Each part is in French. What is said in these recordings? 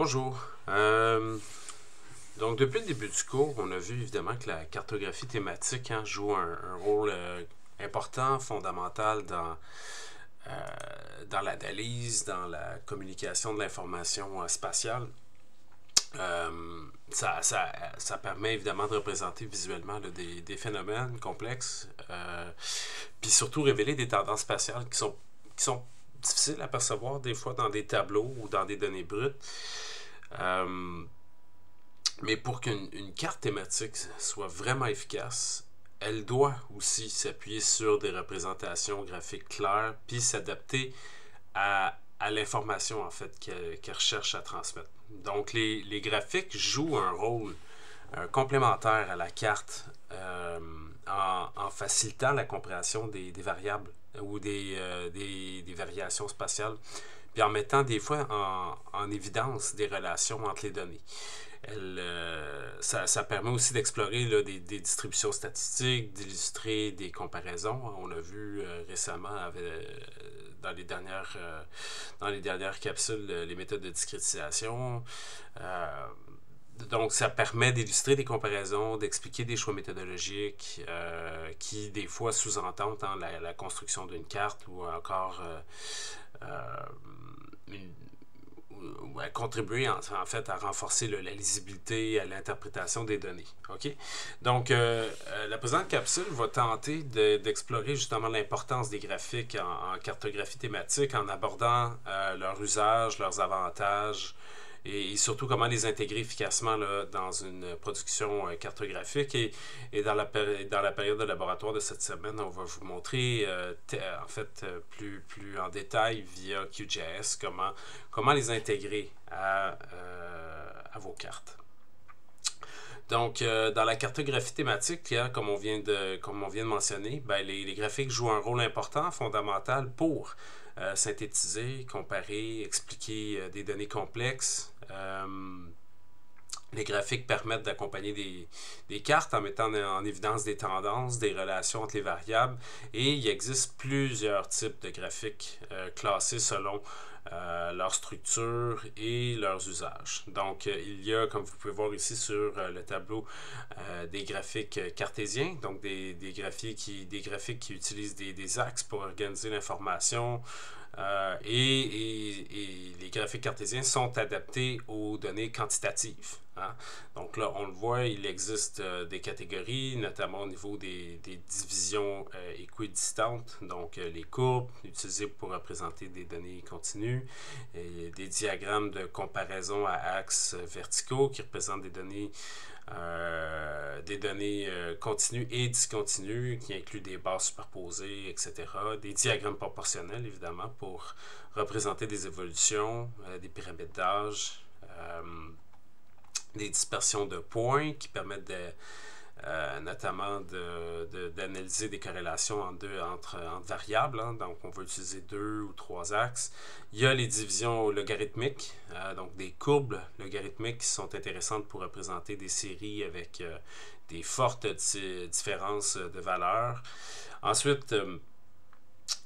Bonjour. Donc, depuis le début du cours, on a vu évidemment que la cartographie thématique joue un rôle important, fondamental dans l'analyse, dans la communication de l'information spatiale. Ça permet évidemment de représenter visuellement là, des phénomènes complexes, puis surtout révéler des tendances spatiales qui sont difficiles à percevoir des fois dans des tableaux ou dans des données brutes. Mais pour qu'une carte thématique soit vraiment efficace, elle doit aussi s'appuyer sur des représentations graphiques claires, puis s'adapter à l'information en fait qu'elle recherche à transmettre. Donc les graphiques jouent un rôle complémentaire à la carte en facilitant la compréhension des variables ou des variations spatiales, puis en mettant des fois en évidence des relations entre les données. Ça permet aussi d'explorer là, des distributions statistiques, d'illustrer des comparaisons. On a vu récemment dans les dernières capsules les méthodes de discrétisation. Donc, ça permet d'illustrer des comparaisons, d'expliquer des choix méthodologiques qui, des fois, sous-entendent la construction d'une carte ou encore contribuer en fait à renforcer la lisibilité, à l'interprétation des données. Okay? Donc, la présente capsule va tenter d'explorer justement l'importance des graphiques en cartographie thématique en abordant leur usage, leurs avantages, et surtout comment les intégrer efficacement là, dans une production cartographique. Et dans la période de laboratoire de cette semaine, on va vous montrer en fait plus en détail via QGIS comment les intégrer à vos cartes. Donc, dans la cartographie thématique, là, comme on vient de mentionner, ben, les graphiques jouent un rôle important, fondamental pour synthétiser, comparer, expliquer des données complexes. Les graphiques permettent d'accompagner des cartes en mettant en évidence des tendances, des relations entre les variables, et il existe plusieurs types de graphiques classés selon leur structure et leurs usages. Donc, il y a, comme vous pouvez voir ici sur le tableau, des graphiques cartésiens, donc des graphiques qui utilisent des axes pour organiser l'information. Et les graphiques cartésiens sont adaptés aux données quantitatives. Hein? Donc là, on le voit, il existe des catégories, notamment au niveau des divisions équidistantes, donc les courbes utilisées pour représenter des données continues, et des diagrammes de comparaison à axes verticaux qui représentent des données continues et discontinues qui incluent des bases superposées, etc. Des diagrammes proportionnels, évidemment, pour représenter des évolutions, des pyramides d'âge, des dispersions de points qui permettent notamment d'analyser des corrélations entre variables. Hein. Donc, on va utiliser 2 ou 3 axes. Il y a les divisions logarithmiques, donc des courbes logarithmiques qui sont intéressantes pour représenter des séries avec des fortes différences de valeurs. Ensuite,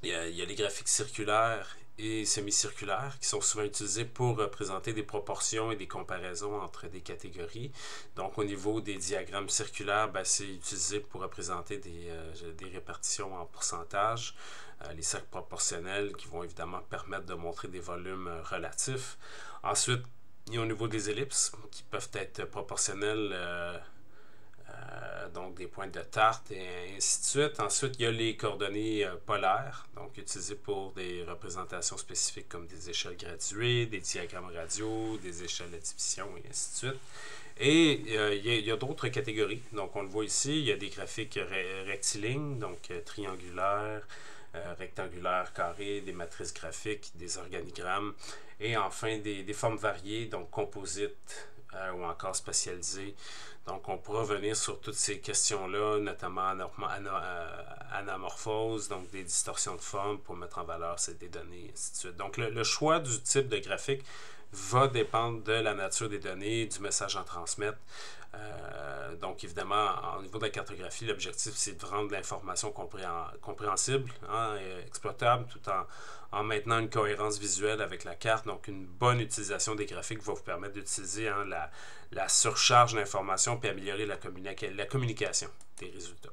il y a les graphiques circulaires et semi-circulaires qui sont souvent utilisés pour représenter des proportions et des comparaisons entre des catégories. Donc, au niveau des diagrammes circulaires, ben, c'est utilisé pour représenter des répartitions en pourcentage. Les cercles proportionnels qui vont évidemment permettre de montrer des volumes relatifs. Ensuite, il y a au niveau des ellipses qui peuvent être proportionnelles donc des points de tarte et ainsi de suite. Ensuite, il y a les coordonnées polaires, donc utilisées pour des représentations spécifiques comme des échelles graduées, des diagrammes radiaux, des échelles de division et ainsi de suite. Et il y a d'autres catégories. Donc, on le voit ici, il y a des graphiques rectilignes, donc triangulaires, rectangulaires, carrés, des matrices graphiques, des organigrammes, et enfin des formes variées, donc composites ou encore spatialisées. Donc, on pourra revenir sur toutes ces questions-là, notamment anamorphose, donc des distorsions de forme pour mettre en valeur des données, et ainsi de suite. Donc, le choix du type de graphique va dépendre de la nature des données, du message à transmettre. Donc, évidemment, au niveau de la cartographie, l'objectif, c'est de rendre l'information compréhensible, exploitable, tout en maintenant une cohérence visuelle avec la carte. Donc, une bonne utilisation des graphiques va vous permettre d'utiliser la surcharge d'informations puis améliorer la communication des résultats.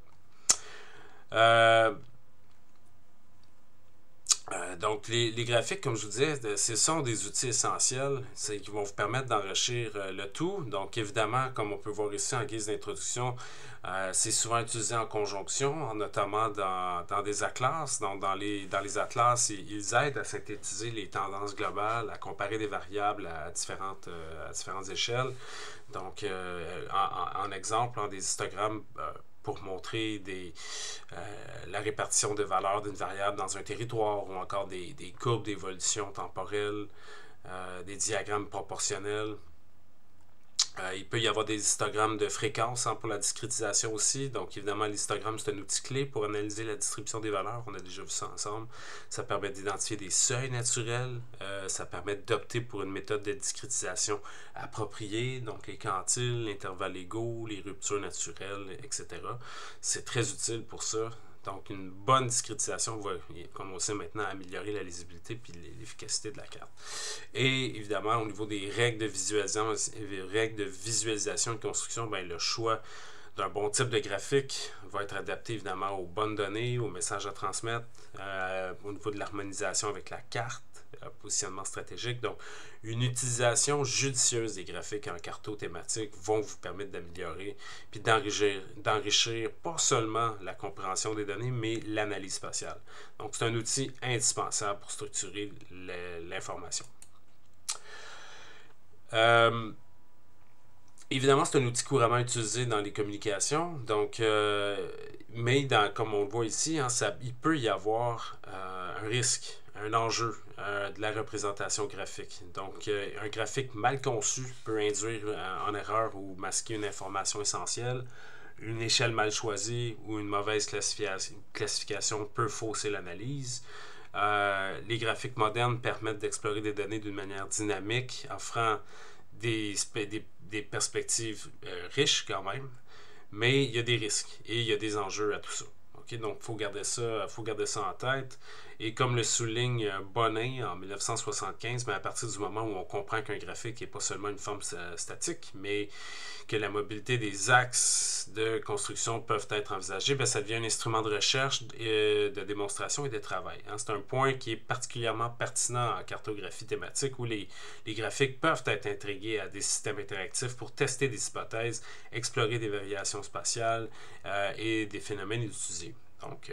Donc, les graphiques, comme je vous disais, ce sont des outils essentiels qui vont vous permettre d'enrichir le tout. Donc, évidemment, comme on peut voir ici en guise d'introduction, c'est souvent utilisé en conjonction, notamment dans des atlas. Donc, dans les atlas, ils aident à synthétiser les tendances globales, à comparer des variables à différentes échelles. Donc, en exemple, des histogrammes pour montrer la répartition de valeurs d'une variable dans un territoire ou encore des courbes d'évolution temporelle, des diagrammes proportionnels. Il peut y avoir des histogrammes de fréquence pour la discrétisation aussi. Donc, évidemment, l'histogramme, c'est un outil clé pour analyser la distribution des valeurs. On a déjà vu ça ensemble. Ça permet d'identifier des seuils naturels. Ça permet d'opter pour une méthode de discrétisation appropriée. Donc, les quantiles, l'intervalle égaux, les ruptures naturelles, etc. C'est très utile pour ça. Donc, une bonne discrétisation va, comme on sait maintenant, améliorer la lisibilité et l'efficacité de la carte. Et évidemment, au niveau des règles de visualisation et de construction, bien, le choix d'un bon type de graphique va être adapté évidemment aux bonnes données, aux messages à transmettre, au niveau de l'harmonisation avec la carte, positionnement stratégique. Donc, une utilisation judicieuse des graphiques en carto thématique vont vous permettre d'améliorer puis d'enrichir pas seulement la compréhension des données, mais l'analyse spatiale. Donc, c'est un outil indispensable pour structurer l'information. Évidemment, c'est un outil couramment utilisé dans les communications, donc, mais comme on le voit ici, il peut y avoir un risque, un enjeu de la représentation graphique. Donc, un graphique mal conçu peut induire en erreur ou masquer une information essentielle. Une échelle mal choisie ou une mauvaise classification peut fausser l'analyse. Les graphiques modernes permettent d'explorer des données d'une manière dynamique, offrant des perspectives riches quand même, mais il y a des risques et il y a des enjeux à tout ça. Okay? Donc, il faut garder ça en tête. Et comme le souligne Bonin en 1975, mais à partir du moment où on comprend qu'un graphique n'est pas seulement une forme statique, mais que la mobilité des axes de construction peuvent être envisagés, bien, ça devient un instrument de recherche, de démonstration et de travail. C'est un point qui est particulièrement pertinent en cartographie thématique où les graphiques peuvent être intégrés à des systèmes interactifs pour tester des hypothèses, explorer des variations spatiales et des phénomènes étudiés. Donc,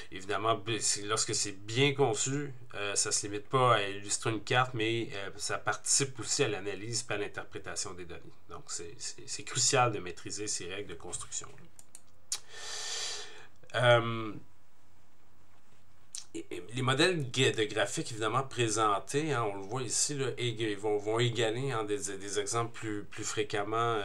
évidemment, lorsque c'est bien conçu, ça ne se limite pas à illustrer une carte, mais ça participe aussi à l'analyse et à l'interprétation des données. Donc, c'est crucial de maîtriser ces règles de construction. Les modèles de graphiques, évidemment, présentés, on le voit ici, là, vont égaler des exemples plus fréquemment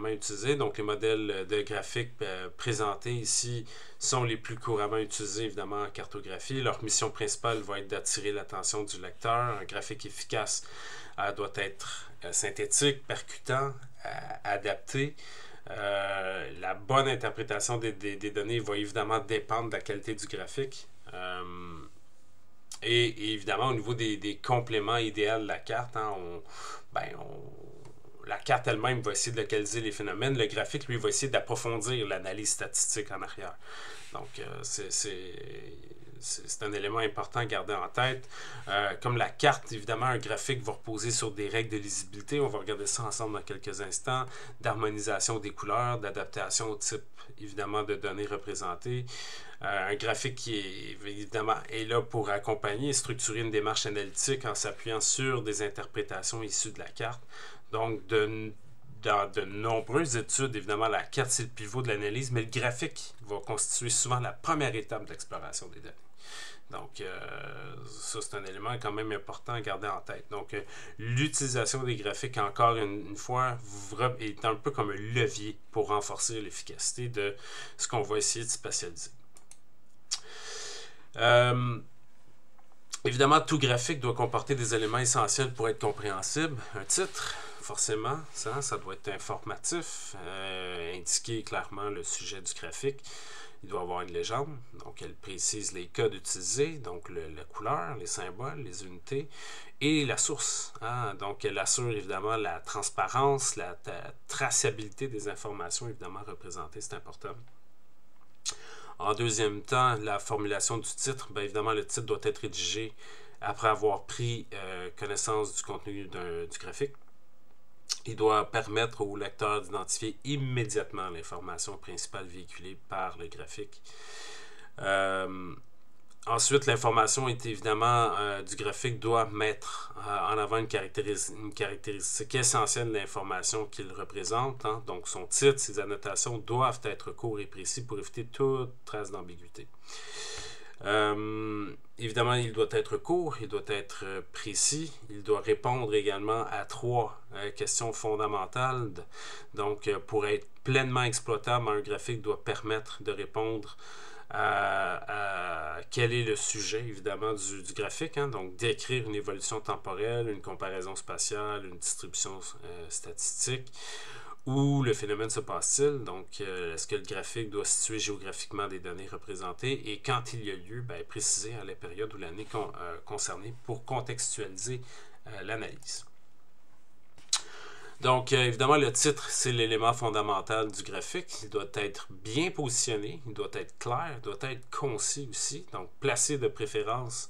utilisés. Donc, les modèles de graphiques présentés ici sont les plus couramment utilisés, évidemment, en cartographie. Leur mission principale va être d'attirer l'attention du lecteur. Un graphique efficace doit être synthétique, percutant, adapté. La bonne interprétation des données va évidemment dépendre de la qualité du graphique. Et évidemment, au niveau des compléments idéaux de la carte, la carte elle-même va essayer de localiser les phénomènes. Le graphique, lui, va essayer d'approfondir l'analyse statistique en arrière. Donc, c'est un élément important à garder en tête. Comme la carte, évidemment, un graphique va reposer sur des règles de lisibilité. On va regarder ça ensemble dans quelques instants. D'harmonisation des couleurs, d'adaptation au type, évidemment, de données représentées. Un graphique qui évidemment est là pour accompagner et structurer une démarche analytique en s'appuyant sur des interprétations issues de la carte. Donc, dans de nombreuses études, évidemment, la carte, c'est le pivot de l'analyse, mais le graphique va constituer souvent la première étape d'exploration des données. Donc, ça, c'est un élément quand même important à garder en tête. Donc, l'utilisation des graphiques, encore une fois, est un peu comme un levier pour renforcer l'efficacité de ce qu'on va essayer de spatialiser. Évidemment, tout graphique doit comporter des éléments essentiels pour être compréhensible. Un titre, forcément, ça doit être informatif, indiquer clairement le sujet du graphique. Il doit avoir une légende, donc elle précise les codes utilisés, donc la couleur, les symboles, les unités, et la source. Donc elle assure évidemment la transparence, la traçabilité des informations évidemment représentées, c'est important. En deuxième temps, la formulation du titre, bien évidemment le titre doit être rédigé après avoir pris connaissance du contenu du graphique. Il doit permettre au lecteur d'identifier immédiatement l'information principale véhiculée par le graphique. Ensuite, l'information est évidemment du graphique doit mettre en avant une caractéristique essentielle de l'information qu'il représente. Donc, son titre, ses annotations doivent être courts et précis pour éviter toute trace d'ambiguïté. Évidemment, il doit être court, il doit être précis, il doit répondre également à 3 questions fondamentales. Donc, pour être pleinement exploitable, un graphique doit permettre de répondre à quel est le sujet, évidemment, du graphique. Donc, décrire une évolution temporelle, une comparaison spatiale, une distribution statistique. Où le phénomène se passe-t-il? Donc, est-ce que le graphique doit situer géographiquement des données représentées? Et quand il y a lieu, préciser la période ou l'année concernée pour contextualiser l'analyse. Donc, évidemment, le titre, c'est l'élément fondamental du graphique. Il doit être bien positionné, il doit être clair, il doit être concis aussi. Donc, placé de préférence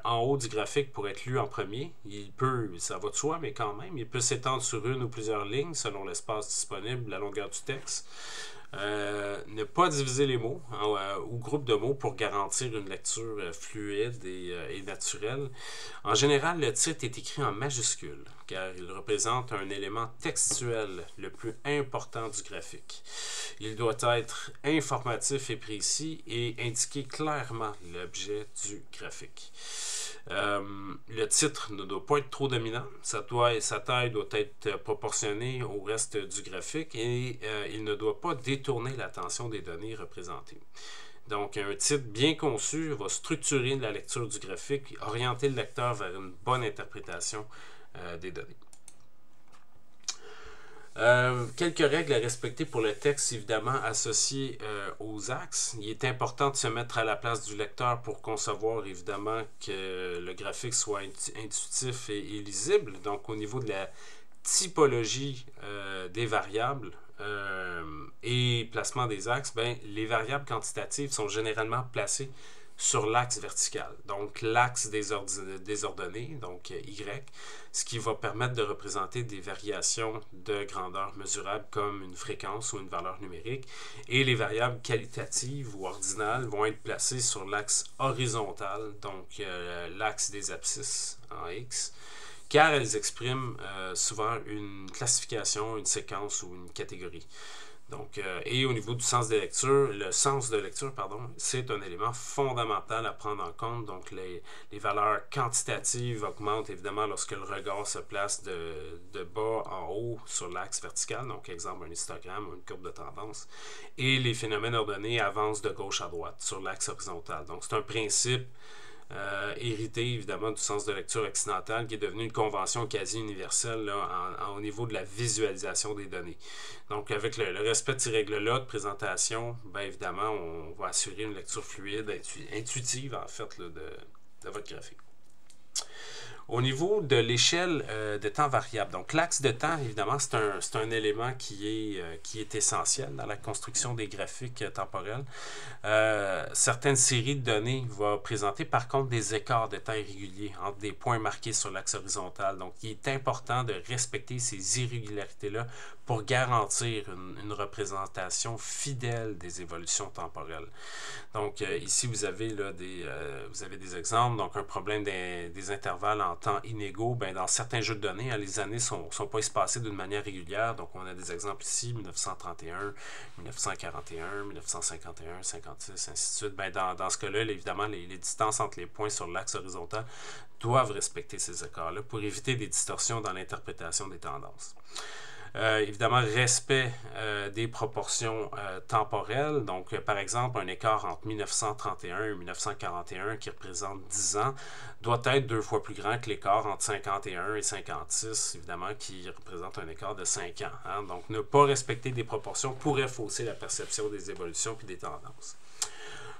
en haut du graphique pour être lu en premier. Il peut, ça va de soi, mais quand même, il peut s'étendre sur une ou plusieurs lignes selon l'espace disponible, la longueur du texte. Ne pas diviser les mots ou groupes de mots pour garantir une lecture fluide et naturelle. En général, le titre est écrit en majuscule car il représente un élément textuel le plus important du graphique. Il doit être informatif et précis et indiquer clairement l'objet du graphique. Le titre ne doit pas être trop dominant, sa taille doit être proportionnée au reste du graphique et il ne doit pas détourner l'attention des données représentées. Donc, un titre bien conçu va structurer la lecture du graphique, orienter le lecteur vers une bonne interprétation des données. Quelques règles à respecter pour le texte, évidemment, associé aux axes. Il est important de se mettre à la place du lecteur pour concevoir, évidemment, que le graphique soit intuitif et lisible. Donc, au niveau de la typologie des variables et placement des axes, les variables quantitatives sont généralement placées sur l'axe vertical, donc l'axe désordonné, donc Y, ce qui va permettre de représenter des variations de grandeur mesurable comme une fréquence ou une valeur numérique, et les variables qualitatives ou ordinales vont être placées sur l'axe horizontal, donc l'axe des abscisses en X, car elles expriment souvent une classification, une séquence ou une catégorie. Donc, et au niveau du sens de lecture, le sens de lecture, c'est un élément fondamental à prendre en compte. Donc, les valeurs quantitatives augmentent évidemment lorsque le regard se place de bas en haut sur l'axe vertical. Donc, exemple, un histogramme ou une courbe de tendance. Et les phénomènes ordonnés avancent de gauche à droite sur l'axe horizontal. Donc, c'est un principe hérité évidemment du sens de lecture occidental qui est devenu une convention quasi universelle au niveau de la visualisation des données. Donc avec le respect de ces règles-là de présentation, évidemment on va assurer une lecture fluide, intuitive en fait de votre graphique. Au niveau de l'échelle de temps variable, donc l'axe de temps, évidemment, c'est un élément qui est essentiel dans la construction des graphiques temporels. Certaines séries de données vont présenter par contre des écarts de temps irréguliers entre des points marqués sur l'axe horizontal. Donc, il est important de respecter ces irrégularités-là pour garantir une représentation fidèle des évolutions temporelles. Donc, ici, vous avez des exemples. Donc, un problème des intervalles en temps inégaux. Dans certains jeux de données, les années ne sont pas espacées d'une manière régulière. Donc, on a des exemples ici, 1931, 1941, 1951, 56, ainsi de suite. Dans ce cas-là, évidemment, les distances entre les points sur l'axe horizontal doivent respecter ces écarts-là pour éviter des distorsions dans l'interprétation des tendances. Évidemment, respect des proportions temporelles. Donc, par exemple, un écart entre 1931 et 1941 qui représente 10 ans doit être 2 fois plus grand que l'écart entre 51 et 56, évidemment, qui représente un écart de 5 ans. Hein. Donc, ne pas respecter des proportions pourrait fausser la perception des évolutions puis des tendances.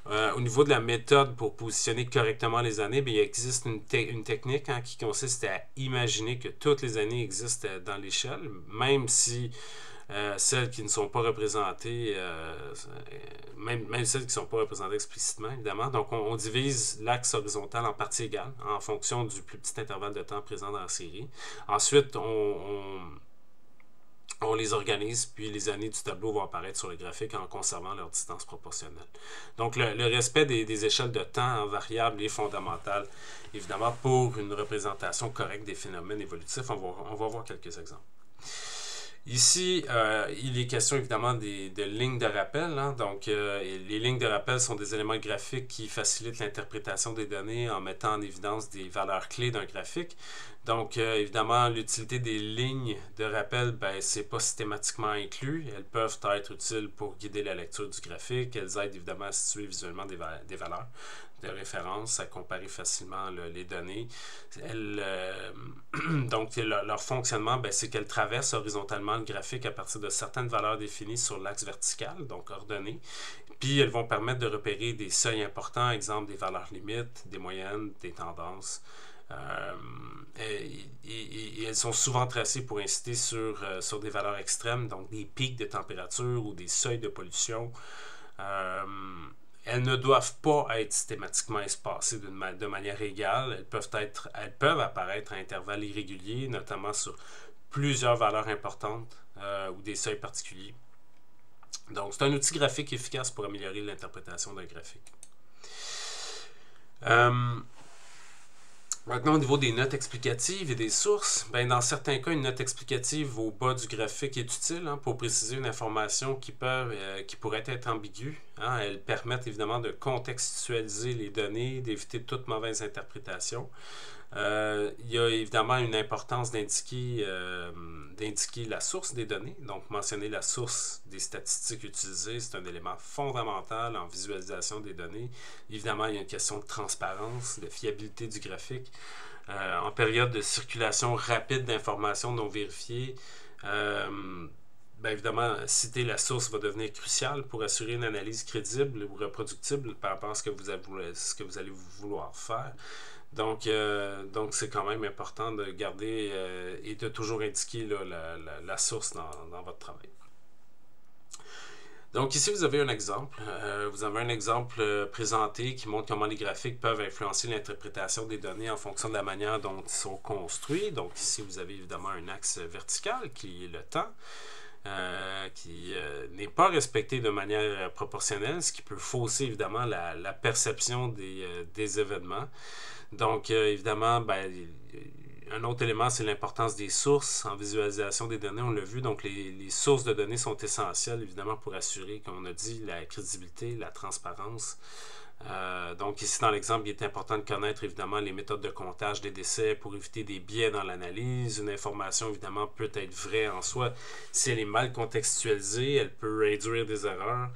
Au niveau de la méthode pour positionner correctement les années, bien, il existe une technique qui consiste à imaginer que toutes les années existent dans l'échelle, même si celles qui ne sont pas représentées, même celles qui ne sont pas représentées explicitement, évidemment. Donc, on divise l'axe horizontal en parties égales en fonction du plus petit intervalle de temps présent dans la série. Ensuite, on les organise, puis les années du tableau vont apparaître sur le graphique en conservant leur distance proportionnelle. Donc, le respect des échelles de temps en variable est fondamental, évidemment, pour une représentation correcte des phénomènes évolutifs. On va voir quelques exemples. Ici, il est question évidemment de lignes de rappel. Hein. Donc, les lignes de rappel sont des éléments graphiques qui facilitent l'interprétation des données en mettant en évidence des valeurs clés d'un graphique. Donc, évidemment, l'utilité des lignes de rappel, ben, c'est pas systématiquement inclus. Elles peuvent être utiles pour guider la lecture du graphique. Elles aident évidemment à situer visuellement des valeurs de référence, à comparer facilement les données. Donc, leur fonctionnement, ben, c'est qu'elles traversent horizontalement le graphique à partir de certaines valeurs définies sur l'axe vertical, donc ordonnées. Puis, elles vont permettre de repérer des seuils importants, exemple des valeurs limites, des moyennes, des tendances. Et elles sont souvent tracées pour inciter sur des valeurs extrêmes, donc des pics de température ou des seuils de pollution. Elles ne doivent pas être systématiquement espacées de manière égale. Elles peuvent apparaître à intervalles irréguliers, notamment sur plusieurs valeurs importantes ou des seuils particuliers. Donc, c'est un outil graphique efficace pour améliorer l'interprétation d'un graphique. Maintenant, au niveau des notes explicatives et des sources, ben, dans certains cas, une note explicative au bas du graphique est utile pour préciser une information qui pourrait être ambiguë. Hein. Elles permettent évidemment de contextualiser les données, d'éviter toute mauvaise interprétation. Il y a évidemment une importance d'indiquer la source des données. Donc, mentionner la source des statistiques utilisées, c'est un élément fondamental en visualisation des données. Évidemment, il y a une question de transparence, de fiabilité du graphique. En période de circulation rapide d'informations non vérifiées, bien évidemment, citer la source va devenir crucial pour assurer une analyse crédible ou reproductible par rapport à ce que vous allez vouloir faire. Donc c'est quand même important de garder et de toujours indiquer là, la source dans votre travail. Donc ici, vous avez un exemple. Vous avez un exemple présenté qui montre comment les graphiques peuvent influencer l'interprétation des données en fonction de la manière dont ils sont construits. Donc ici, vous avez évidemment un axe vertical qui est le temps. Qui n'est pas respecté de manière proportionnelle, ce qui peut fausser évidemment la perception des événements. Donc, évidemment, ben, un autre élément, c'est l'importance des sources en visualisation des données. On l'a vu, donc les sources de données sont essentielles, évidemment, pour assurer, comme on a dit, la crédibilité, la transparence. Donc ici, dans l'exemple, il est important de connaître, évidemment, les méthodes de comptage des décès pour éviter des biais dans l'analyse. Une information, évidemment, peut être vraie en soi. Si elle est mal contextualisée, elle peut induire des erreurs.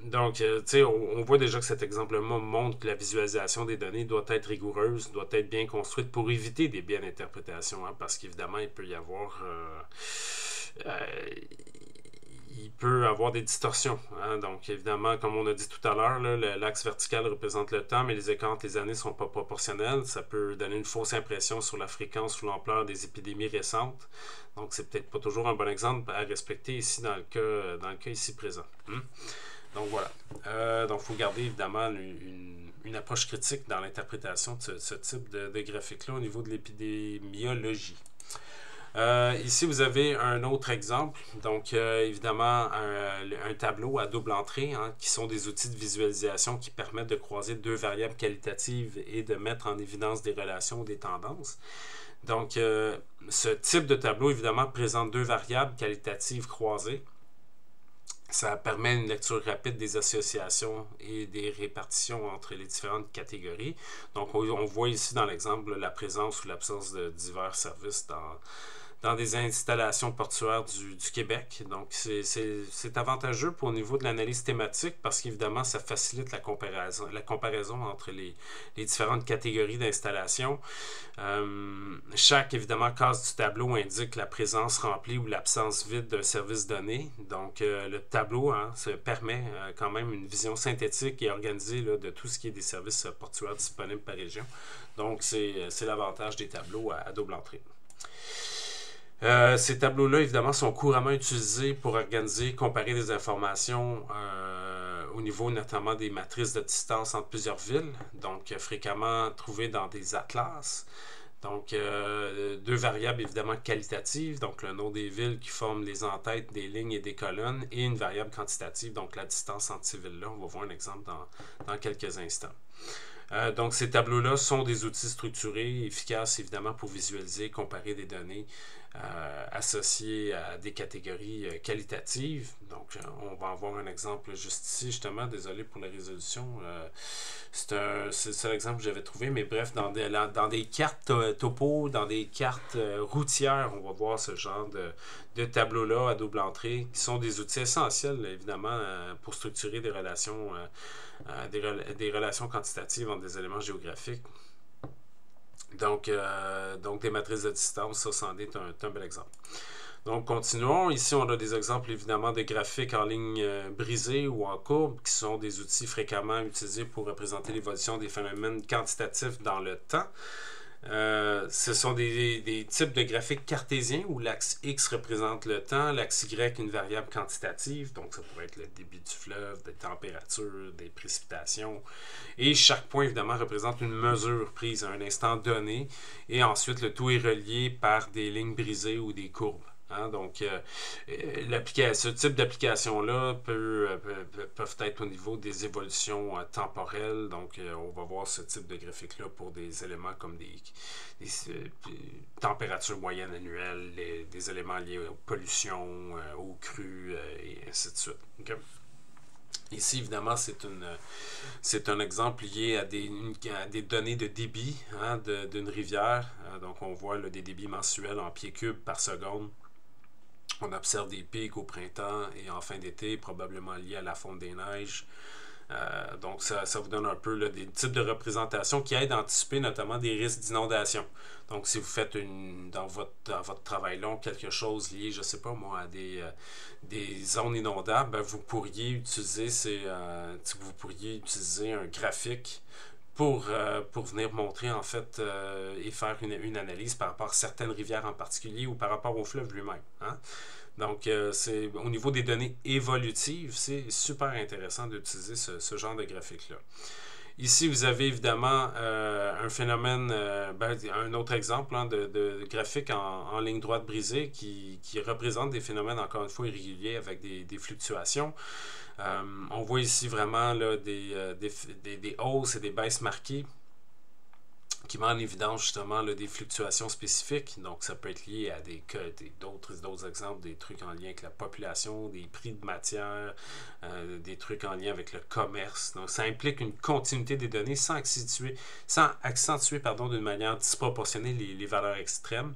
Donc, tu sais, on voit déjà que cet exemple-là montre que la visualisation des données doit être rigoureuse, doit être bien construite pour éviter des biais d'interprétation, parce qu'évidemment, il peut y avoir des distorsions. Hein? Donc, évidemment, comme on a dit tout à l'heure, l'axe vertical représente le temps, mais les écarts entre les années ne sont pas proportionnels. Ça peut donner une fausse impression sur la fréquence ou l'ampleur des épidémies récentes. Donc, c'est peut-être pas toujours un bon exemple à respecter ici dans le cas ici présent. Donc, voilà. Donc, il faut garder, évidemment, une approche critique dans l'interprétation de ce type de graphique-là au niveau de l'épidémiologie. Ici, vous avez un autre exemple. Donc, évidemment, un tableau à double entrée, qui sont des outils de visualisation qui permettent de croiser deux variables qualitatives et de mettre en évidence des relations ou des tendances. Donc, ce type de tableau, évidemment, présente deux variables qualitatives croisées. Ça permet une lecture rapide des associations et des répartitions entre les différentes catégories. Donc, on voit ici dans l'exemple la présence ou l'absence de divers services dans des installations portuaires du Québec. Donc, c'est avantageux pour au niveau de l'analyse thématique parce qu'évidemment, ça facilite la comparaison entre les différentes catégories d'installations. Chaque, évidemment, case du tableau indique la présence remplie ou l'absence vide d'un service donné. Donc, le tableau ça permet quand même une vision synthétique et organisée là, de tout ce qui est des services portuaires disponibles par région. Donc, c'est l'avantage des tableaux à double entrée. Ces tableaux-là, évidemment, sont couramment utilisés pour organiser, comparer des informations au niveau notamment des matrices de distance entre plusieurs villes, donc fréquemment trouvées dans des atlas. Donc, deux variables évidemment qualitatives, donc le nom des villes qui forment les entêtes des lignes et des colonnes, et une variable quantitative, donc la distance entre ces villes-là. On va voir un exemple dans quelques instants. Donc, ces tableaux-là sont des outils structurés, efficaces évidemment pour visualiser, comparer des données associées à des catégories qualitatives. Donc, on va avoir un exemple juste ici, justement. Désolé pour la résolution. C'est le seul exemple que j'avais trouvé, mais bref, dans des cartes topo, dans des cartes routières, on va voir ce genre de tableaux-là à double entrée, qui sont des outils essentiels, évidemment, pour structurer des relations des relations quantitatives entre des éléments géographiques. Donc des matrices de distance, ça, c'en est un bel exemple. Donc, continuons. Ici, on a des exemples, évidemment, de graphiques en ligne brisée ou en courbe, qui sont des outils fréquemment utilisés pour représenter l'évolution des phénomènes quantitatifs dans le temps. Ce sont des types de graphiques cartésiens où l'axe X représente le temps, l'axe Y une variable quantitative, donc ça pourrait être le débit du fleuve, des températures, des précipitations, et chaque point évidemment représente une mesure prise à un instant donné, et ensuite le tout est relié par des lignes brisées ou des courbes. Donc, ce type d'application-là peuvent être au niveau des évolutions temporelles. Donc, on va voir ce type de graphique-là pour des éléments comme des températures moyennes annuelles, des éléments liés aux pollutions, aux crues, et ainsi de suite. Okay? Ici, évidemment, c'est un exemple lié à des données de débit d'une rivière. Donc, on voit là, des débits mensuels en pieds cubes par seconde. On observe des pics au printemps et en fin d'été, probablement liés à la fonte des neiges. Donc, ça vous donne un peu là, des types de représentations qui aident à anticiper notamment des risques d'inondation. Donc, si vous faites dans votre travail long quelque chose lié, je ne sais pas moi, à des zones inondables, ben, vous pourriez utiliser un graphique pour venir montrer en fait et faire une analyse par rapport à certaines rivières en particulier ou par rapport au fleuve lui-même. Donc, au niveau des données évolutives, c'est super intéressant d'utiliser ce genre de graphique-là. Ici, vous avez évidemment un phénomène, un autre exemple de graphique en ligne droite brisée qui représente des phénomènes, encore une fois, irréguliers avec des fluctuations. On voit ici vraiment là, des hausses et des baisses marquées qui met en évidence justement là, des fluctuations spécifiques. Donc, ça peut être lié à d'autres exemples, des trucs en lien avec la population, des prix de matière, des trucs en lien avec le commerce. Donc, ça implique une continuité des données sans accentuer d'une manière disproportionnée les valeurs extrêmes.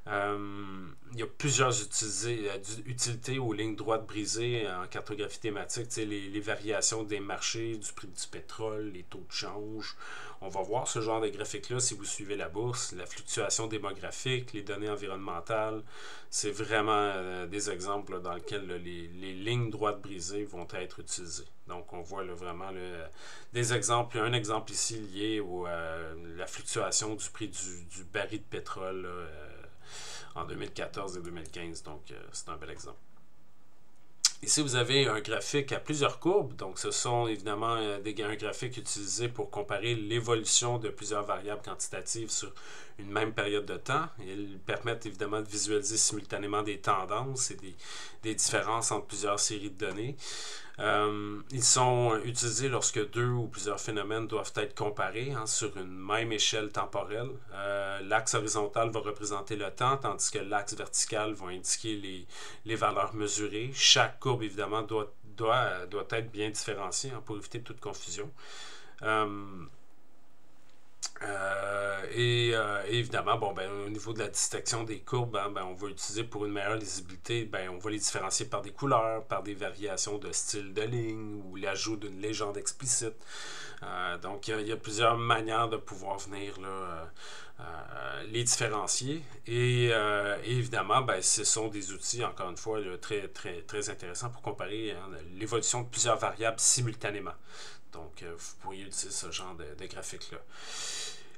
Il y a plusieurs utilités aux lignes droites brisées en cartographie thématique, les variations des marchés, du prix du pétrole, les taux de change. On va voir ce genre de graphique-là si vous suivez la bourse, la fluctuation démographique, les données environnementales. C'est vraiment des exemples là, dans lesquels là, les lignes droites brisées vont être utilisées. Donc, on voit là, vraiment des exemples. Un exemple ici lié à la fluctuation du prix du baril de pétrole là, en 2014 et 2015. Donc, c'est un bel exemple. Ici, vous avez un graphique à plusieurs courbes. Donc, ce sont évidemment un graphique utilisé pour comparer l'évolution de plusieurs variables quantitatives sur une même période de temps. Ils permettent évidemment de visualiser simultanément des tendances et des différences entre plusieurs séries de données. Ils sont utilisés lorsque deux ou plusieurs phénomènes doivent être comparés sur une même échelle temporelle. L'axe horizontal va représenter le temps, tandis que l'axe vertical va indiquer les valeurs mesurées. Chaque courbe, évidemment, doit être bien différenciée pour éviter toute confusion. évidemment, bon, ben, au niveau de la distinction des courbes, hein, ben, on va utiliser pour une meilleure lisibilité, ben, on va les différencier par des couleurs, par des variations de style de ligne ou l'ajout d'une légende explicite. Donc, il y a plusieurs manières de pouvoir venir là, les différencier. Et évidemment, ben, ce sont des outils, encore une fois, là, très, très, très intéressants pour comparer hein, l'évolution de plusieurs variables simultanément. Donc, vous pourriez utiliser ce genre de graphique-là.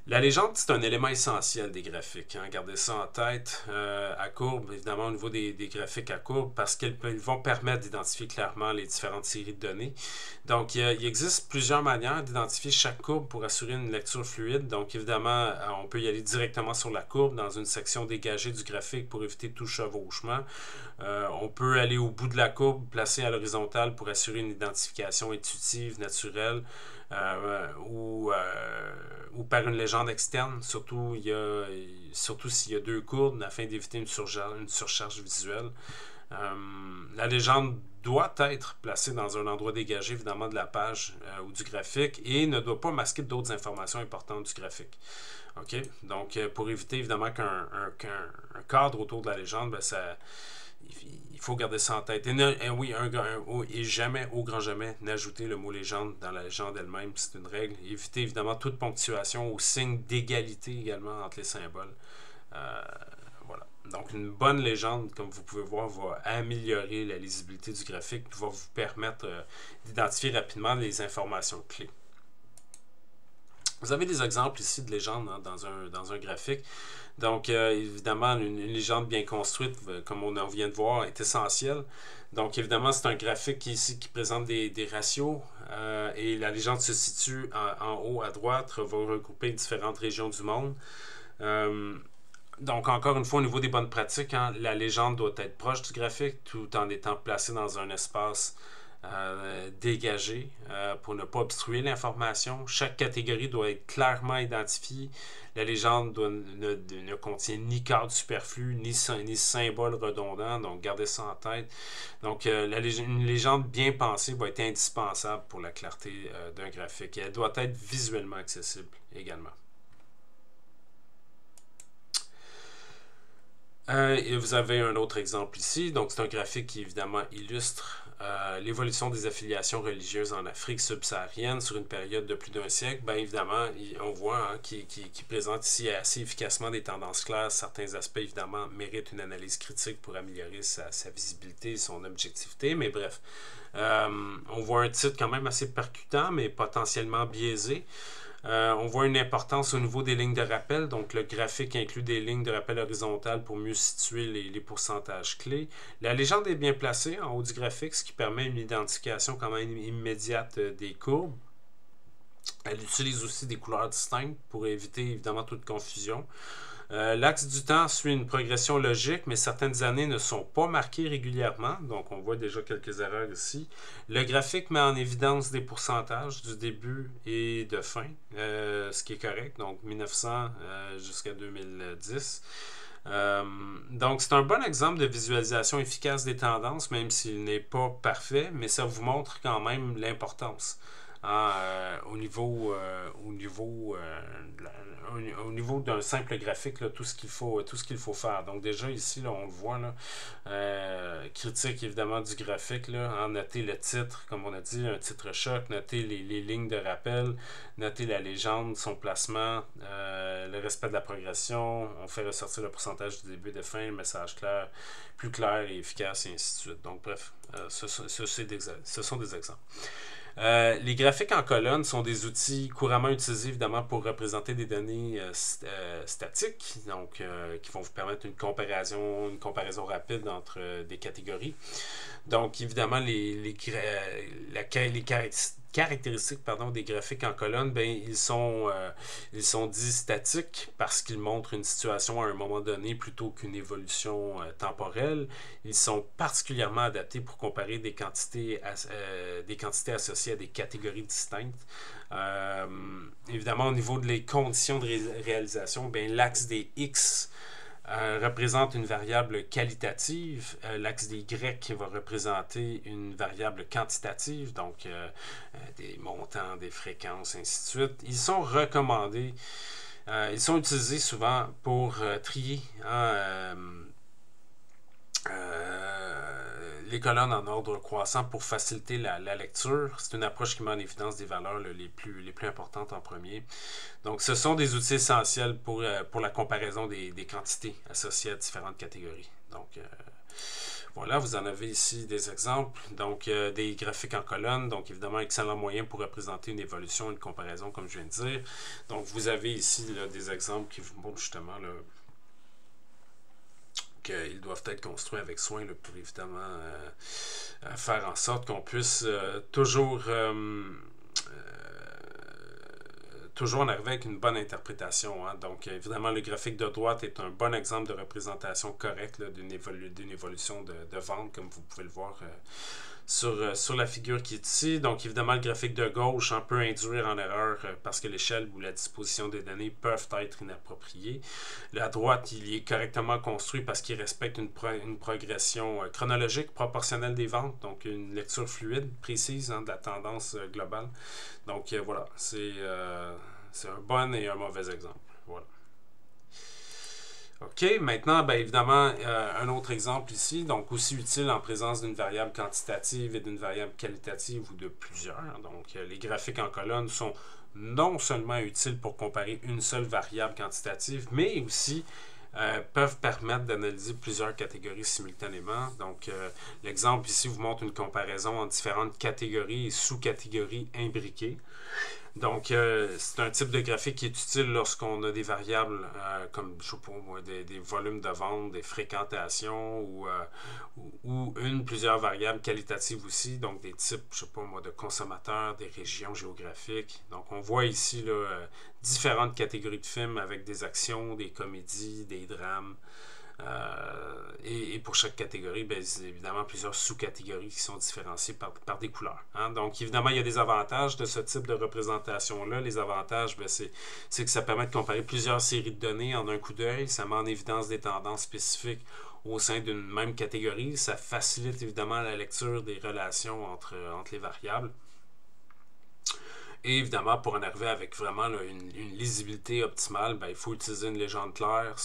La légende, c'est un élément essentiel des graphiques. Hein. Gardez ça en tête. À courbe, évidemment, au niveau des graphiques à courbe, parce qu'ils vont permettre d'identifier clairement les différentes séries de données. Donc, il existe plusieurs manières d'identifier chaque courbe pour assurer une lecture fluide. Donc, évidemment, on peut y aller directement sur la courbe dans une section dégagée du graphique pour éviter tout chevauchement. On peut aller au bout de la courbe, placer à l'horizontale pour assurer une identification intuitive, naturelle. Ou par une légende externe, surtout s'il y a deux courbes, afin d'éviter une surcharge visuelle. La légende doit être placée dans un endroit dégagé, évidemment, de la page ou du graphique et ne doit pas masquer d'autres informations importantes du graphique. OK? Donc, pour éviter, évidemment, qu'un cadre autour de la légende, ben, il faut garder ça en tête. Et jamais, au grand jamais, n'ajouter le mot légende dans la légende elle-même. C'est une règle. Évitez évidemment toute ponctuation ou signe d'égalité également entre les symboles. Voilà. Donc, une bonne légende, comme vous pouvez voir, va améliorer la lisibilité du graphique et va vous permettre d'identifier rapidement les informations clés. Vous avez des exemples ici de légendes hein, dans un graphique. Donc, évidemment, une légende bien construite, comme on en vient de voir, est essentielle. Donc, évidemment, c'est un graphique ici qui présente des ratios et la légende se situe en haut à droite, va regrouper différentes régions du monde. Donc, encore une fois, au niveau des bonnes pratiques, hein, la légende doit être proche du graphique tout en étant placée dans un espace dégagé pour ne pas obstruer l'information. Chaque catégorie doit être clairement identifiée. La légende ne contient ni cadre superflu, ni symbole redondant, donc gardez ça en tête. Donc, une légende bien pensée va être indispensable pour la clarté d'un graphique et elle doit être visuellement accessible également. Et vous avez un autre exemple ici. Donc, c'est un graphique qui, évidemment, illustre l'évolution des affiliations religieuses en Afrique subsaharienne sur une période de plus d'un siècle. Bien évidemment, on voit hein, qu'il présente ici assez efficacement des tendances claires. Certains aspects, évidemment, méritent une analyse critique pour améliorer sa visibilité, son objectivité. Mais bref, on voit un titre quand même assez percutant, mais potentiellement biaisé. On voit une importance au niveau des lignes de rappel. Donc, le graphique inclut des lignes de rappel horizontales pour mieux situer les pourcentages clés. La légende est bien placée en haut du graphique, ce qui permet une identification quand même immédiate des courbes. Elle utilise aussi des couleurs distinctes pour éviter évidemment toute confusion. L'axe du temps suit une progression logique, mais certaines années ne sont pas marquées régulièrement, donc on voit déjà quelques erreurs ici. Le graphique met en évidence des pourcentages du début et de fin, ce qui est correct, donc 1900 jusqu'à 2010. Donc c'est un bon exemple de visualisation efficace des tendances, même s'il n'est pas parfait, mais ça vous montre quand même l'importance. Au niveau d'un simple graphique, là, tout ce qu'il faut faire. Donc déjà ici, là, on le voit, là, critique évidemment du graphique, là, noter le titre, comme on a dit, un titre choc, noter les lignes de rappel, noter la légende, son placement, le respect de la progression, on fait ressortir le pourcentage du début et de fin, le message clair, plus clair et efficace, et ainsi de suite. Donc bref, ce sont des exemples. Les graphiques en colonne sont des outils couramment utilisés évidemment pour représenter des données statiques, donc qui vont vous permettre une comparaison rapide entre des catégories. Donc évidemment les caractéristiques des graphiques en colonne, ben, ils sont dits statiques parce qu'ils montrent une situation à un moment donné plutôt qu'une évolution temporelle. Ils sont particulièrement adaptés pour comparer des quantités associées à des catégories distinctes. Évidemment, au niveau des conditions de réalisation, ben, l'axe des X représente une variable qualitative, l'axe des Y va représenter une variable quantitative, donc des montants, des fréquences, ainsi de suite. Ils sont recommandés Ils sont utilisés souvent pour trier les colonnes en ordre croissant pour faciliter la lecture. C'est une approche qui met en évidence des valeurs les plus importantes en premier. Donc, ce sont des outils essentiels pour la comparaison des quantités associées à différentes catégories. Donc, voilà, vous en avez ici des exemples. Donc, des graphiques en colonne. Donc, évidemment, excellent moyen pour représenter une évolution, une comparaison, comme je viens de dire. Donc, vous avez ici là, des exemples qui vous montrent justement là, qu'ils doivent être construits avec soin là, pour évidemment faire en sorte qu'on puisse toujours en arriver avec une bonne interprétation. Hein. Donc, évidemment, le graphique de droite est un bon exemple de représentation correcte d'une évolution de vente, comme vous pouvez le voir sur la figure qui est ici. Donc, évidemment, le graphique de gauche peut induire en erreur parce que l'échelle ou la disposition des données peuvent être inappropriées. La droite, il est correctement construit parce qu'il respecte une progression chronologique proportionnelle des ventes, donc une lecture fluide, précise de la tendance globale. Donc, voilà, c'est un bon et un mauvais exemple. Voilà. OK, maintenant, bien évidemment, un autre exemple ici, donc aussi utile en présence d'une variable quantitative et d'une variable qualitative ou de plusieurs. Donc, les graphiques en colonne sont non seulement utiles pour comparer une seule variable quantitative, mais aussi peuvent permettre d'analyser plusieurs catégories simultanément. Donc, l'exemple ici vous montre une comparaison entre différentes catégories et sous-catégories imbriquées. Donc, c'est un type de graphique qui est utile lorsqu'on a des variables comme, je sais pas moi, des volumes de vente, des fréquentations ou plusieurs variables qualitatives aussi, donc des types, je sais pas moi, de consommateurs, des régions géographiques. Donc, on voit ici là, différentes catégories de films avec des actions, des comédies, des drames. Et pour chaque catégorie, bien, évidemment, plusieurs sous-catégories qui sont différenciées par des couleurs. Hein? Donc, évidemment, il y a des avantages de ce type de représentation-là. Les avantages, bien, c'est que ça permet de comparer plusieurs séries de données en un coup d'œil. Ça met en évidence des tendances spécifiques au sein d'une même catégorie. Ça facilite évidemment la lecture des relations entre les variables. Et évidemment, pour en arriver avec vraiment là, une lisibilité optimale, ben, il faut utiliser une légende claire,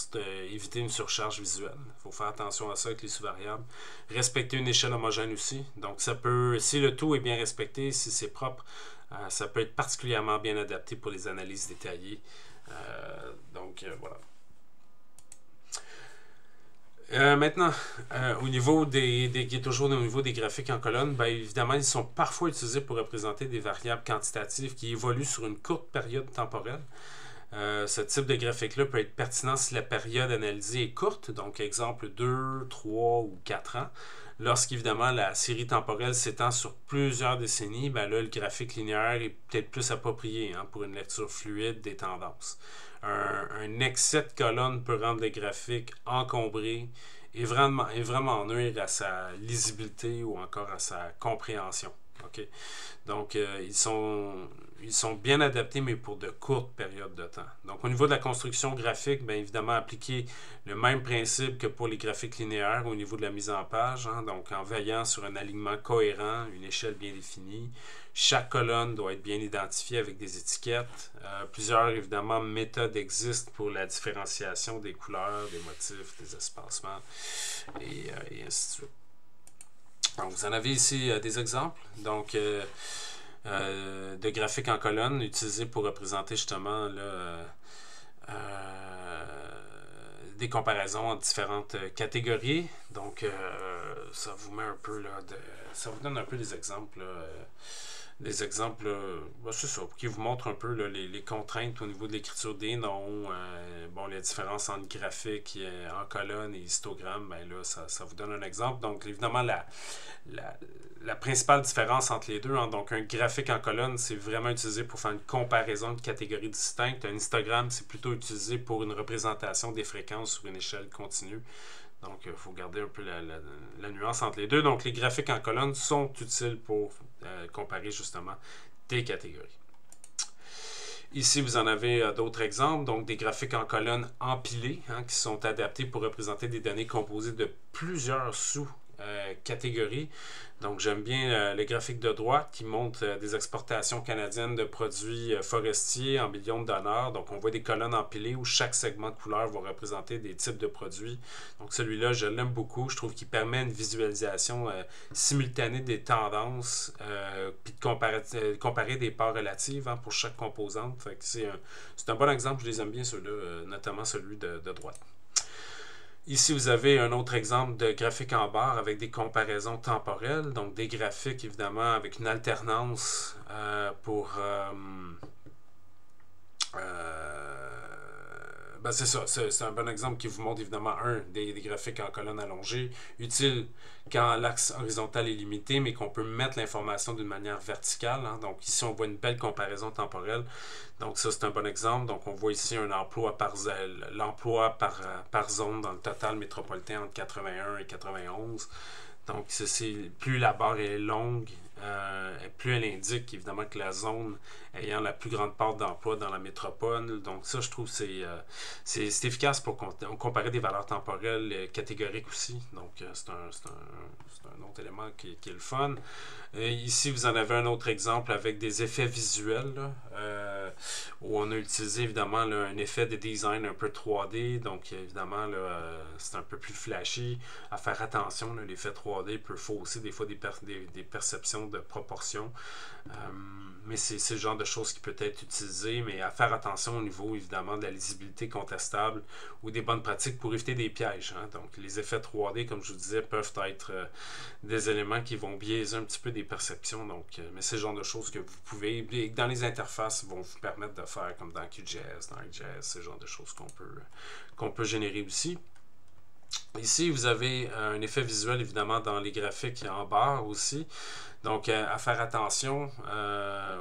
éviter une surcharge visuelle. Il faut faire attention à ça avec les sous-variables. Respecter une échelle homogène aussi. Donc, ça peut, si le tout est bien respecté, si c'est propre, ça peut être particulièrement bien adapté pour les analyses détaillées. Voilà. Maintenant, au niveau toujours au niveau des graphiques en colonne, bien évidemment, ils sont parfois utilisés pour représenter des variables quantitatives qui évoluent sur une courte période temporelle. Ce type de graphique-là peut être pertinent si la période analysée est courte, donc exemple 2, 3 ou 4 ans. Lorsqu'évidemment la série temporelle s'étend sur plusieurs décennies, ben là, le graphique linéaire est peut-être plus approprié pour une lecture fluide des tendances. Un excès de colonnes peut rendre le graphique encombré et vraiment nuire à sa lisibilité ou encore à sa compréhension. Okay? Donc, ils sont bien adaptés, mais pour de courtes périodes de temps. Donc, au niveau de la construction graphique, bien évidemment, appliquer le même principe que pour les graphiques linéaires au niveau de la mise en page. Donc, en veillant sur un alignement cohérent, une échelle bien définie. Chaque colonne doit être bien identifiée avec des étiquettes. Plusieurs, évidemment, méthodes existent pour la différenciation des couleurs, des motifs, des espacements, et ainsi de suite. Donc, vous en avez ici des exemples donc, de graphiques en colonne utilisés pour représenter justement là, des comparaisons entre différentes catégories. Donc, ça vous met un peu là, ça vous donne un peu des exemples. Des exemples, c'est ça, qui vous montrent un peu là, les contraintes au niveau de l'écriture des noms, les différences entre graphique en colonne et histogramme, ben là, ça vous donne un exemple. Donc, évidemment, la principale différence entre les deux, donc un graphique en colonne, c'est vraiment utilisé pour faire une comparaison de catégories distinctes. Un histogramme, c'est plutôt utilisé pour une représentation des fréquences sur une échelle continue. Donc, il faut garder un peu la nuance entre les deux. Donc, les graphiques en colonne sont utiles pour comparer justement des catégories. Ici, vous en avez d'autres exemples. Donc, des graphiques en colonne empilés qui sont adaptés pour représenter des données composées de plusieurs catégories. Donc, j'aime bien les graphiques de droite qui montrent des exportations canadiennes de produits forestiers en millions de dollars. Donc, on voit des colonnes empilées où chaque segment de couleur va représenter des types de produits. Donc, celui-là, je l'aime beaucoup. Je trouve qu'il permet une visualisation simultanée des tendances puis de comparer des parts relatives pour chaque composante. Fait que c'est un bon exemple. Je les aime bien, ceux-là, notamment celui de droite. Ici, vous avez un autre exemple de graphique en barre avec des comparaisons temporelles, donc des graphiques évidemment avec une alternance ben c'est ça, c'est un bon exemple qui vous montre évidemment des graphiques en colonne allongée, utile quand l'axe horizontal est limité, mais qu'on peut mettre l'information d'une manière verticale. Donc ici, on voit une belle comparaison temporelle. Donc ça, c'est un bon exemple. Donc on voit ici un emploi l'emploi par zone dans le total métropolitain entre 81 et 91. Donc, plus la barre est longue, plus elle indique évidemment que la zone ayant la plus grande part d'emploi dans la métropole. Donc, ça, je trouve que c'est efficace pour comparer des valeurs temporelles catégoriques aussi. Donc, c'est un autre élément qui est le fun. Ici, vous en avez un autre exemple avec des effets visuels, où on a utilisé évidemment là, un effet de design un peu 3D. Donc, évidemment, c'est un peu plus flashy. À faire attention, l'effet 3D peut fausser des fois des perceptions de proportion. Mais c'est le genre de choses qui peut être utilisé, mais à faire attention au niveau évidemment de la lisibilité contestable ou des bonnes pratiques pour éviter des pièges. Donc les effets 3D, comme je vous disais, peuvent être des éléments qui vont biaiser un petit peu des perceptions. Donc, mais c'est le genre de choses que vous pouvez, dans les interfaces, vont vous permettre de faire comme dans QGIS, dans ArcGIS, c'est le genre de choses qu'on peut générer aussi. Ici, vous avez un effet visuel évidemment dans les graphiques en barre aussi. Donc, à faire attention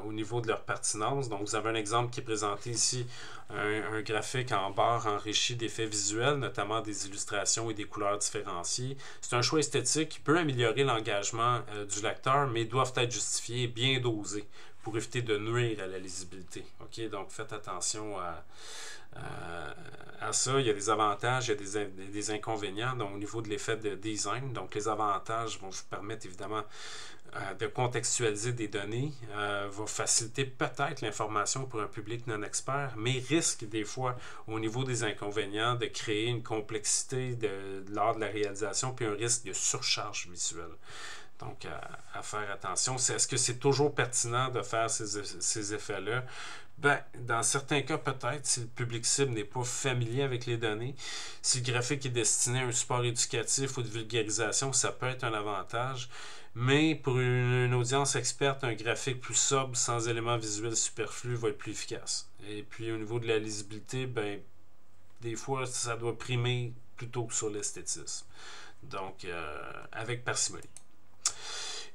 au niveau de leur pertinence. Donc, vous avez un exemple qui est présenté ici, un graphique en barre enrichi d'effets visuels, notamment des illustrations et des couleurs différenciées. C'est un choix esthétique qui peut améliorer l'engagement du lecteur, mais doivent être justifiés et bien dosés pour éviter de nuire à la lisibilité. OK? Donc, faites attention à ça. Il y a des avantages, il y a des inconvénients donc, au niveau de l'effet de design. Donc, les avantages vont vous permettre évidemment de contextualiser des données, va faciliter peut-être l'information pour un public non expert, mais risque des fois, au niveau des inconvénients, de créer une complexité lors de la réalisation, puis un risque de surcharge visuelle. Donc, à faire attention. Est-ce que c'est toujours pertinent de faire ces effets-là? Ben, dans certains cas, peut-être, si le public cible n'est pas familier avec les données. Si le graphique est destiné à un support éducatif ou de vulgarisation, ça peut être un avantage. Mais pour une audience experte, un graphique plus sobre, sans éléments visuels superflus, va être plus efficace. Et puis, au niveau de la lisibilité, ben, des fois, ça doit primer plutôt que sur l'esthétisme. Donc, avec parcimonie.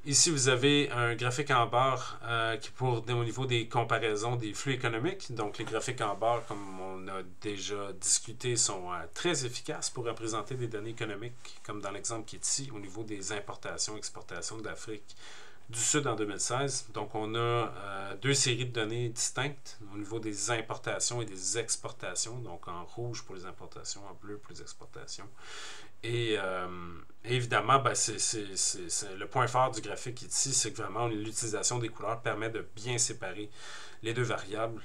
Ici, vous avez un graphique en barre qui au niveau des comparaisons des flux économiques. Donc, les graphiques en barre, comme on a déjà discuté, sont très efficaces pour représenter des données économiques, comme dans l'exemple qui est ici, au niveau des importations et exportations d'Afrique du Sud en 2016. Donc, on a deux séries de données distinctes au niveau des importations et des exportations. Donc, en rouge pour les importations, en bleu pour les exportations. Et évidemment, ben, le point fort du graphique ici, c'est que vraiment l'utilisation des couleurs permet de bien séparer les deux variables.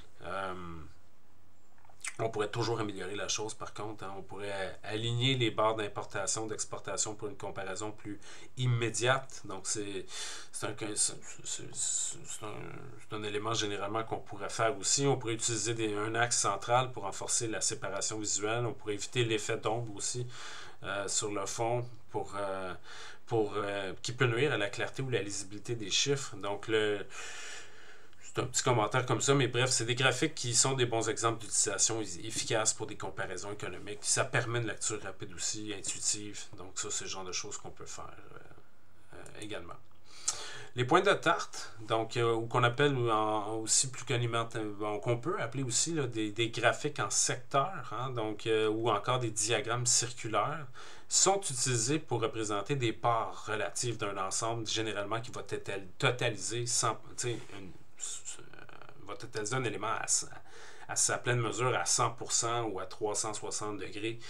On pourrait toujours améliorer la chose par contre. On pourrait aligner les barres d'importation, d'exportation pour une comparaison plus immédiate. Donc c'est un élément généralement qu'on pourrait faire aussi. On pourrait utiliser un axe central pour renforcer la séparation visuelle. On pourrait éviter l'effet d'ombre aussi sur le fond qui peut nuire à la clarté ou la lisibilité des chiffres. Donc c'est un petit commentaire comme ça, mais bref, c'est des graphiques qui sont des bons exemples d'utilisation efficace pour des comparaisons économiques. Ça permet une lecture rapide aussi, intuitive. Donc ça, c'est le genre de choses qu'on peut faire également. Les points de tarte, donc ou qu'on appelle aussi plus communément, qu'on peut appeler aussi là, des graphiques en secteur, donc, ou encore des diagrammes circulaires, sont utilisés pour représenter des parts relatives d'un ensemble, généralement qui va totaliser va totaliser un élément à sa pleine mesure à 100% ou à 360 degrés.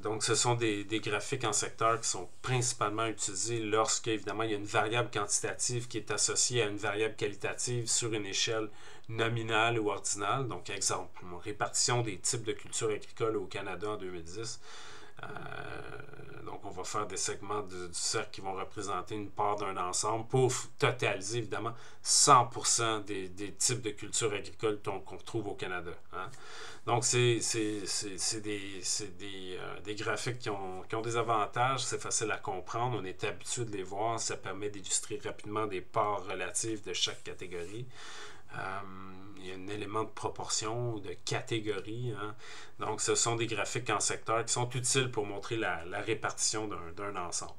Donc, ce sont des graphiques en secteur qui sont principalement utilisés lorsque, évidemment, il y a une variable quantitative qui est associée à une variable qualitative sur une échelle nominale ou ordinale. Donc, exemple, répartition des types de cultures agricoles au Canada en 2010. Donc, on va faire des segments du cercle qui vont représenter une part d'un ensemble pour totaliser, évidemment, 100% des types de cultures agricoles qu'on retrouve au Canada. Hein? Donc, c'est des graphiques qui ont des avantages, c'est facile à comprendre, on est habitué de les voir, ça permet d'illustrer rapidement des parts relatives de chaque catégorie. Il y a un élément de proportion, de catégorie. Hein? Donc, ce sont des graphiques en secteur qui sont utiles pour montrer la répartition d'un ensemble.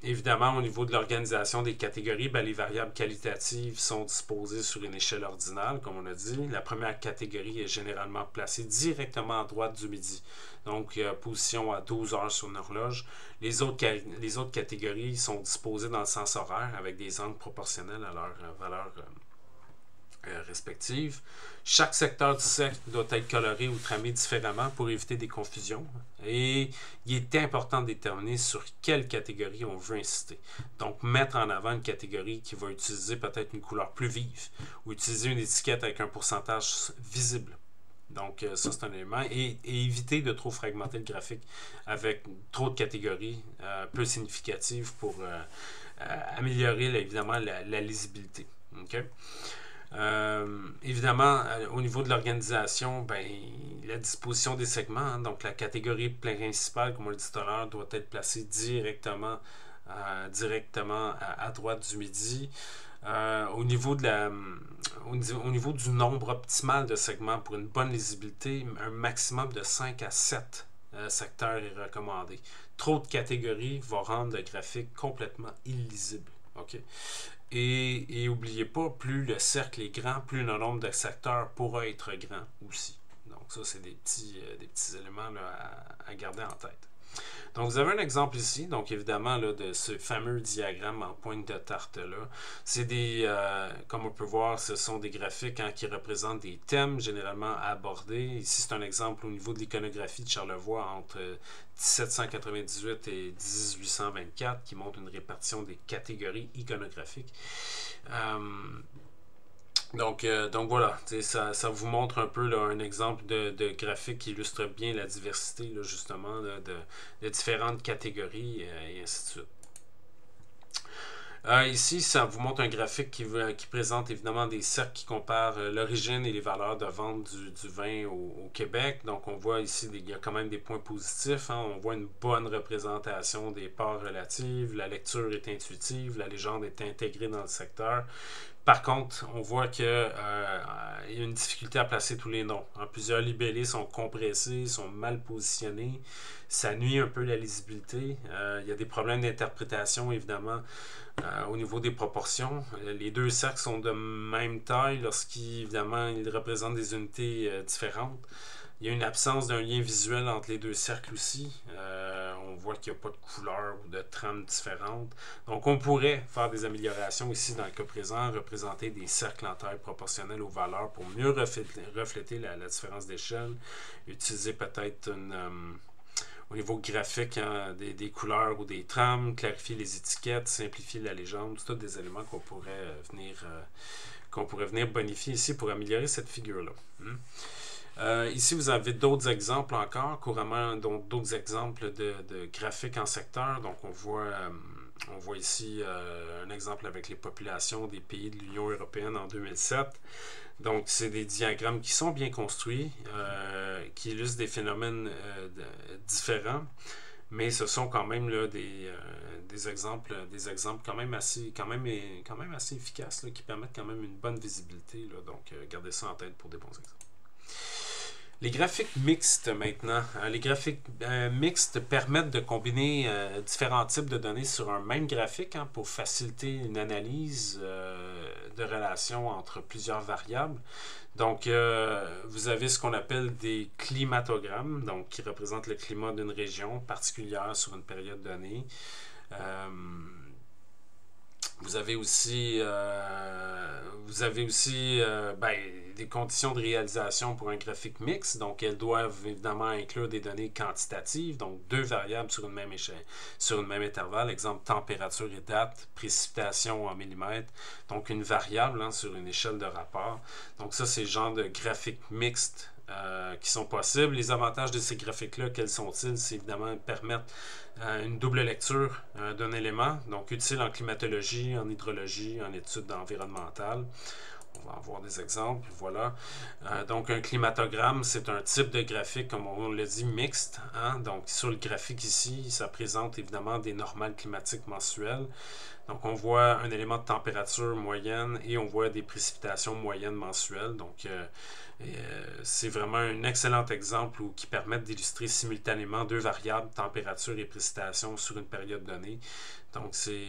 Évidemment, au niveau de l'organisation des catégories, les variables qualitatives sont disposées sur une échelle ordinale, comme on a dit. La première catégorie est généralement placée directement à droite du midi, donc position à 12 heures sur une horloge. Les autres catégories sont disposées dans le sens horaire avec des angles proportionnels à leur valeur respectives. Chaque secteur du cercle doit être coloré ou tramé différemment pour éviter des confusions. Et il est important de déterminer sur quelle catégorie on veut insister. Donc, mettre en avant une catégorie qui va utiliser peut-être une couleur plus vive ou utiliser une étiquette avec un pourcentage visible. Donc, ça, c'est un élément. Et éviter de trop fragmenter le graphique avec trop de catégories peu significatives pour améliorer, évidemment, la lisibilité. Okay? Évidemment, au niveau de l'organisation, la disposition des segments, hein, donc la catégorie principale, comme on le dit tout à l'heure, doit être placée directement à droite du midi. Au niveau du nombre optimal de segments pour une bonne lisibilité, un maximum de 5 à 7 secteurs est recommandé. Trop de catégories va rendre le graphique complètement illisible. Okay? Et n'oubliez pas, plus le cercle est grand, plus le nombre de secteurs pourra être grand aussi. Donc ça, c'est des petits éléments là, à garder en tête. Donc vous avez un exemple ici, donc évidemment là, de ce fameux diagramme en pointe de tarte-là. C'est comme on peut voir, ce sont des graphiques qui représentent des thèmes généralement abordés. Ici, c'est un exemple au niveau de l'iconographie de Charlevoix entre 1798 et 1824 qui montre une répartition des catégories iconographiques. Donc voilà, ça vous montre un peu là, un exemple de graphique qui illustre bien la diversité là, justement là, de différentes catégories et ainsi de suite. Ici, ça vous montre un graphique qui présente évidemment des cercles qui comparent l'origine et les valeurs de vente du vin au Québec. Donc, on voit ici, il y a quand même des points positifs. Hein. On voit une bonne représentation des parts relatives. La lecture est intuitive. La légende est intégrée dans le secteur. Par contre, on voit qu'il y a une difficulté à placer tous les noms. Hein. Plusieurs libellés sont compressés, sont mal positionnés. Ça nuit un peu la lisibilité. Il y a des problèmes d'interprétation, évidemment, au niveau des proportions. Les deux cercles sont de même taille lorsqu'évidemment ils représentent des unités différentes. Il y a une absence d'un lien visuel entre les deux cercles aussi. On voit qu'il n'y a pas de couleur ou de trame différentes. Donc, on pourrait faire des améliorations ici dans le cas présent, représenter des cercles en taille proportionnelle aux valeurs pour mieux refléter la différence d'échelle. Utiliser peut-être au niveau graphique hein, des couleurs ou des trames, clarifier les étiquettes, simplifier la légende. C'est tous des éléments qu'on pourrait venir bonifier ici pour améliorer cette figure-là. Ici, vous avez d'autres exemples encore, couramment d'autres exemples de graphiques en secteur. Donc, on voit ici un exemple avec les populations des pays de l'Union européenne en 2007. Donc, c'est des diagrammes qui sont bien construits, qui illustrent des phénomènes différents, mais ce sont quand même là, des exemples quand même assez efficaces, là, qui permettent quand même une bonne visibilité. Là, donc, gardez ça en tête pour des bons exemples. Les graphiques mixtes maintenant. Les graphiques mixtes permettent de combiner différents types de données sur un même graphique hein, pour faciliter une analyse de relations entre plusieurs variables. Donc, vous avez ce qu'on appelle des climatogrammes, donc qui représentent le climat d'une région particulière sur une période donnée. Vous avez aussi, ben, des conditions de réalisation pour un graphique mixte. Donc, elles doivent évidemment inclure des données quantitatives, donc deux variables sur une même échelle, sur une même intervalle. Exemple, température et date, précipitation en millimètres. Donc, une variable hein, sur une échelle de rapport. Donc, ça, c'est le genre de graphique mixte qui sont possibles. Les avantages de ces graphiques-là, quels sont-ils? C'est évidemment permettre une double lecture d'un élément, donc utile en climatologie, en hydrologie, en études environnementales. On va en voir des exemples, voilà. Donc un climatogramme, c'est un type de graphique, comme on l'a dit, mixte. Hein? Donc sur le graphique ici, ça présente évidemment des normales climatiques mensuelles. Donc, on voit un élément de température moyenne et on voit des précipitations moyennes mensuelles. Donc, c'est vraiment un excellent exemple qui permet d'illustrer simultanément deux variables, température et précipitation, sur une période donnée. Donc, c'est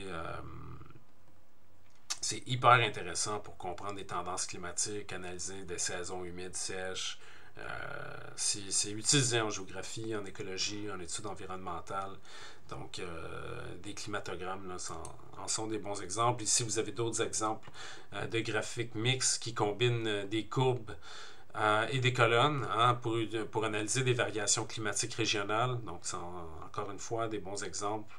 hyper intéressant pour comprendre des tendances climatiques, analyser des saisons humides, sèches. C'est utilisé en géographie, en écologie, en études environnementales. Donc, des climatogrammes là, en sont des bons exemples. Ici, vous avez d'autres exemples de graphiques mixtes qui combinent des courbes et des colonnes hein, pour analyser des variations climatiques régionales. Donc, c'est encore une fois des bons exemples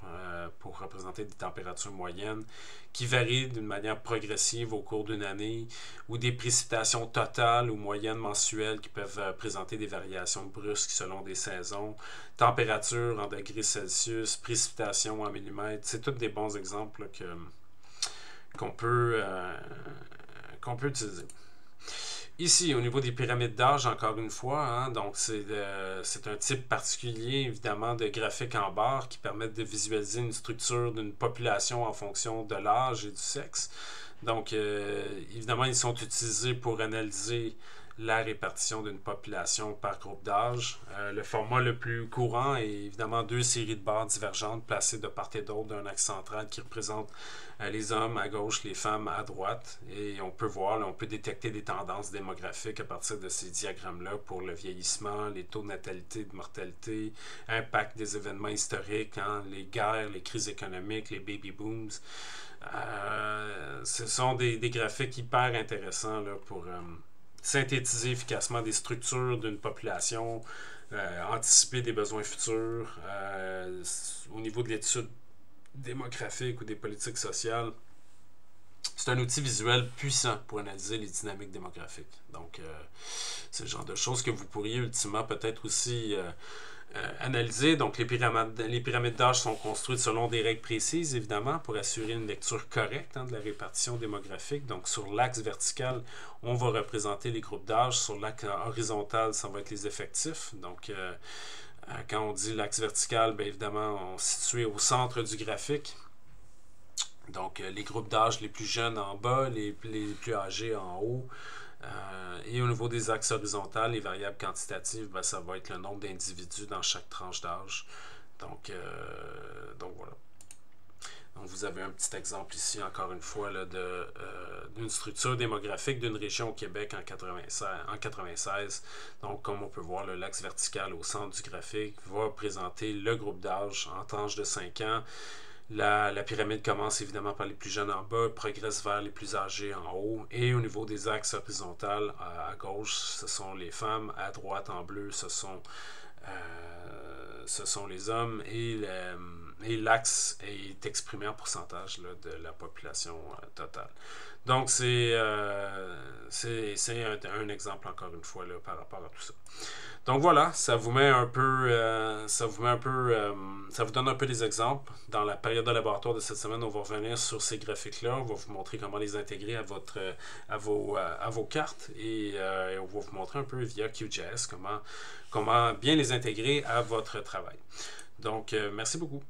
pour représenter des températures moyennes qui varient d'une manière progressive au cours d'une année, ou des précipitations totales ou moyennes mensuelles qui peuvent présenter des variations brusques selon des saisons, température en degrés Celsius, précipitations en millimètres. C'est tous des bons exemples là, qu'on peut utiliser. Ici, au niveau des pyramides d'âge, encore une fois, hein, donc c'est un type particulier, évidemment, de graphique en barre qui permettent de visualiser une structure d'une population en fonction de l'âge et du sexe. Donc, évidemment, ils sont utilisés pour analyser la répartition d'une population par groupe d'âge. Le format le plus courant est évidemment deux séries de barres divergentes placées de part et d'autre d'un axe central qui représente les hommes à gauche, les femmes à droite. Et on peut voir, là, on peut détecter des tendances démographiques à partir de ces diagrammes-là pour le vieillissement, les taux de natalité, de mortalité, impact des événements historiques, hein, les guerres, les crises économiques, les baby booms. Ce sont des graphiques hyper intéressants là, pour synthétiser efficacement des structures d'une population, anticiper des besoins futurs au niveau de l'étude démographique ou des politiques sociales. C'est un outil visuel puissant pour analyser les dynamiques démographiques. Donc, c'est le genre de choses que vous pourriez ultimement peut-être aussi analyser. Donc, les pyramides d'âge sont construites selon des règles précises, évidemment, pour assurer une lecture correcte hein, de la répartition démographique. Donc, sur l'axe vertical, on va représenter les groupes d'âge. Sur l'axe horizontal, ça va être les effectifs. Donc, quand on dit l'axe vertical, bien évidemment, on se situe au centre du graphique. Donc, les groupes d'âge les plus jeunes en bas, les plus âgés en haut. Et au niveau des axes horizontaux, les variables quantitatives, ben, ça va être le nombre d'individus dans chaque tranche d'âge. Donc voilà. Donc vous avez un petit exemple ici, encore une fois, d'une structure démographique d'une région au Québec en 96. Donc comme on peut voir, l'axe vertical au centre du graphique va présenter le groupe d'âge en tranche de 5 ans. La pyramide commence évidemment par les plus jeunes en bas, progresse vers les plus âgés en haut. Et au niveau des axes horizontaux, à gauche, ce sont les femmes. À droite, en bleu, ce sont les hommes. Et l'axe est exprimé en pourcentage là, de la population totale. Donc, c'est un exemple, encore une fois, là, par rapport à tout ça. Donc voilà, ça vous donne un peu des exemples. Dans la période de laboratoire de cette semaine, on va revenir sur ces graphiques-là. On va vous montrer comment les intégrer à vos cartes et on va vous montrer un peu via QGIS comment bien les intégrer à votre travail. Donc, merci beaucoup.